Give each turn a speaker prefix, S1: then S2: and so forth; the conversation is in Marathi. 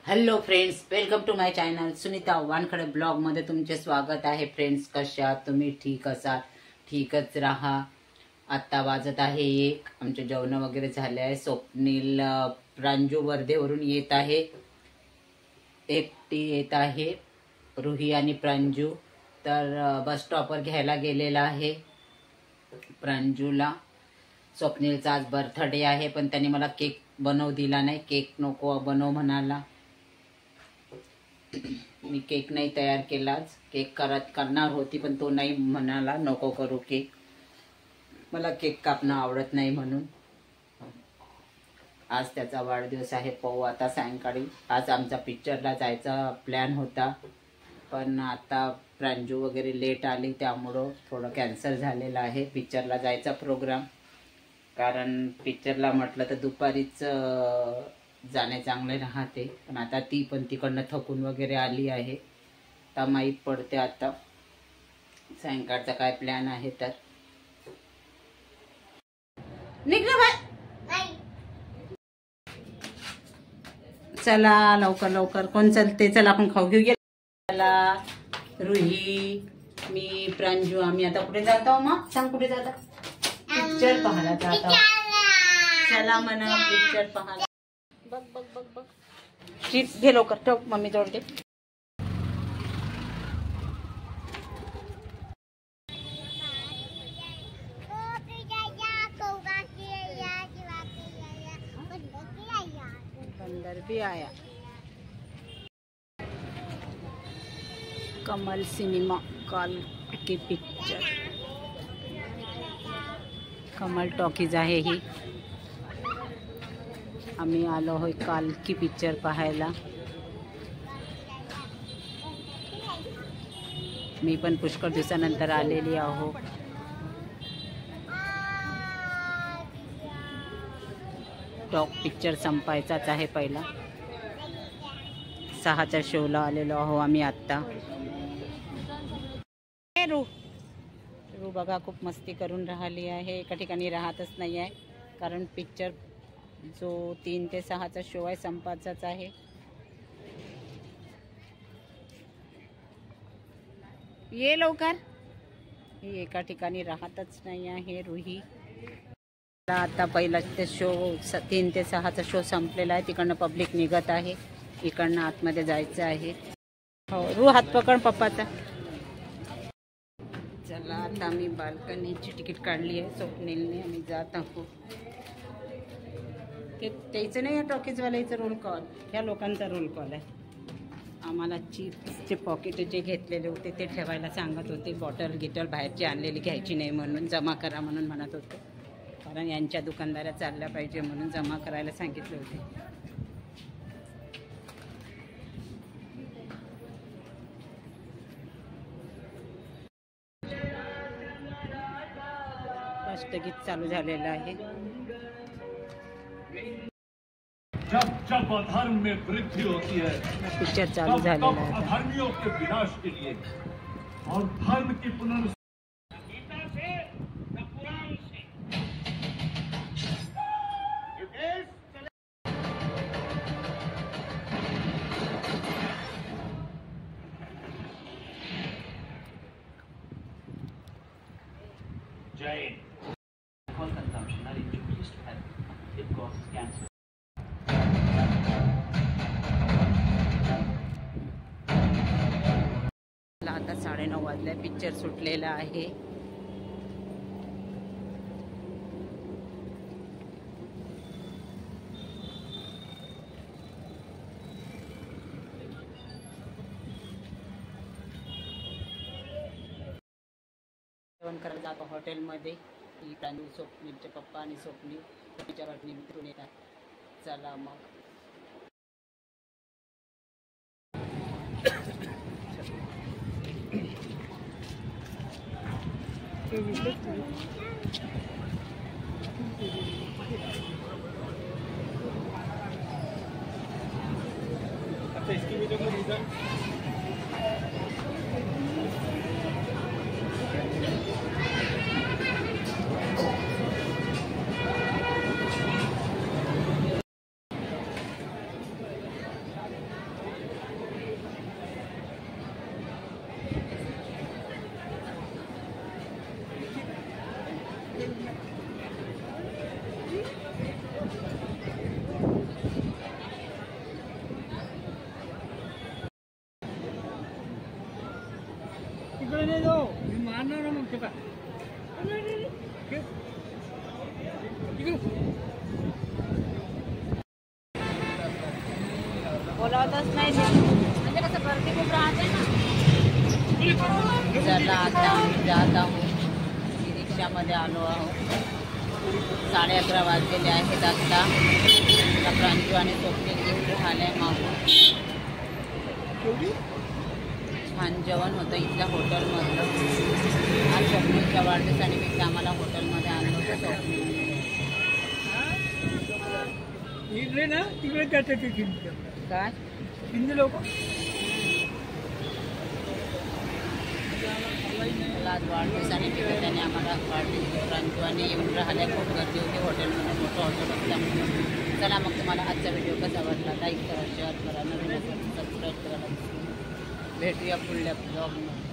S1: Hello friends, welcome to my channel Sunita Wankhede blog मध्ये तुमचे स्वागत आहे। फ्रेंड्स, कशा आहात तुम्ही? ठीक असाल, ठीकच राहा। आता वाजत आहे 1, आमचे जेवण वगैरे झाले आहे। स्वप्नील प्रांजू वर्धेवरून येत आहे, एकटी येत आहे रुही आणि प्रांजू। तर बस स्टॉपवर घ्यायला गेलेला आहे प्रांजूला। स्वप्नीलचा आज बर्थडे आहे, पण त्यांनी मला केक बनवू दिला नाही। केक नको बनव म्हणाला। मी केक नाही तयार केलाच, केक करणार होती पण तो नाही म्हणाला, नको करू केक, मला केक कापणं आवडत नाही म्हणून। आज त्याचा वाढदिवस आहे, पाहू आता सायंकाळी। आज आमचा पिक्चरला जायचा प्लॅन होता, पण आता प्रांजू वगैरे लेट आली त्यामुळं थोडं कॅन्सल झालेला आहे पिक्चरला जायचा प्रोग्राम। कारण पिक्चरला म्हटलं तर दुपारीच जाणे चांगले राहते, पण आता ती पण तिकडनं थकून वगैरे आली आहे, तर माहीत पडते आता सायंकाळचा काय प्लॅन आहे। तर चला लवकर लवकर, कोण चलते? चला आपण खाऊ घेऊ। चला रुही, मी, प्रांजू, आम्ही आता कुठे जातो? मग सांग कुठे जाता? पिक्चर पाहायला जातो। चला म्हणा पिक्चर पाहायला। बघ बघ बघ बघ, चिप्स घे लवकर, ठेव मम्मी जोडते। बंदर भी आया। कमल सिनेमा काल की पिक्चर, कमल टॉकीज आहे ही। आम्ही आलो होय काल की पिक्चर पाहायला। मी पण पुष्कळ दिवसानंतर आलेली आहो। टॉक पिक्चर संपायचाच आहे पहिला। 6च्या शोला आलेलो आहो आम्ही आत्ता। रू बघा खूप मस्ती करून राहिली आहे, एका ठिकाणी राहतच नाही आहे, कारण पिक्चर जो 3 ते 6चा शो आहे संपायचाच आहे। ये लवकर, ही एका ठिकाणी राहतच नाही आहे रुही। आता पहिला ते शो 3 ते 6चा शो संपलेला आहे, तिकडनं पब्लिक निघत आहे, इकडनं आतमध्ये जायचं आहे। हो रू, हात पकड पप्पाचा। चला आता आम्ही बाल्कनीची तिकीट काढली आहे स्वप्नीलने, आम्ही जात आहोत। ते त्याचं नाही आहे टॉकीजवाल्याचं रोल कॉल, ह्या लोकांचा रोल कॉल आहे। आम्हाला चिप्सचे पॉकेट जे घेतलेले होते ते ठेवायला सांगत होते, बॉटल गिटल बाहेरची आणलेली घ्यायची नाही म्हणून, जमा करा म्हणून म्हणत होते, कारण यांच्या दुकानदाऱ्या चालल्या पाहिजे म्हणून जमा करायला सांगितले होते। राष्ट्रगीत चालू झालेलं आहे।
S2: जब जब अधर्म में वृद्धि होती है,
S1: पिक्चर चालू झालेला आहे।
S2: अधर्मियों के विनाश के लिए और धर्म की पुनर् Jane. Alcohol consumption are injurious to health. It causes cancer.
S1: आता 9:30 वाजले, पिक्चर सुटलेला आहे। जेवण करायला जातो हॉटेलमध्ये, ही प्रांजू, स्वप्नीलचे पप्पा आणि स्वप्नील तिच्या वाटणी मिळून येतात। चला मग
S2: अच्छा, इसकी वीडियो को रीजन
S1: बोलावतच नाही म्हणजे कसं गर्दी खूप राहते ना. चला आता आम्ही जात आहोत. रिक्षामध्ये आलो आहोत. 11:30 वाजलेले आहेत आता. प्रांजू आणि स्वप्नील घेऊन राहिले मागून. छान जेवण होतं इथल्या हॉटेलमधलं. आज स्वप्नीलच्या वाढदिवसानिमित्त आम्हाला हॉटेलमध्ये आणलं होतं स्वप्नील.
S3: इकडे ना तिकडे जाते ते
S1: काय
S3: हिंदी लोक
S1: आज वाढदिवसानिमित्त त्याने आम्हाला वाढदिवस प्रांजू आणि येऊन राहिल्या. खूप गर्दी होती हॉटेलमध्ये. मोठं हॉटेल असल्यामुळे. चला मग तुम्हाला आजचा व्हिडिओ कसा वाटला लाईक करा, शेअर करा, नवीन असेल सबस्क्राईब करा. भेटूया पुढल्या ब्लॉगमध्ये.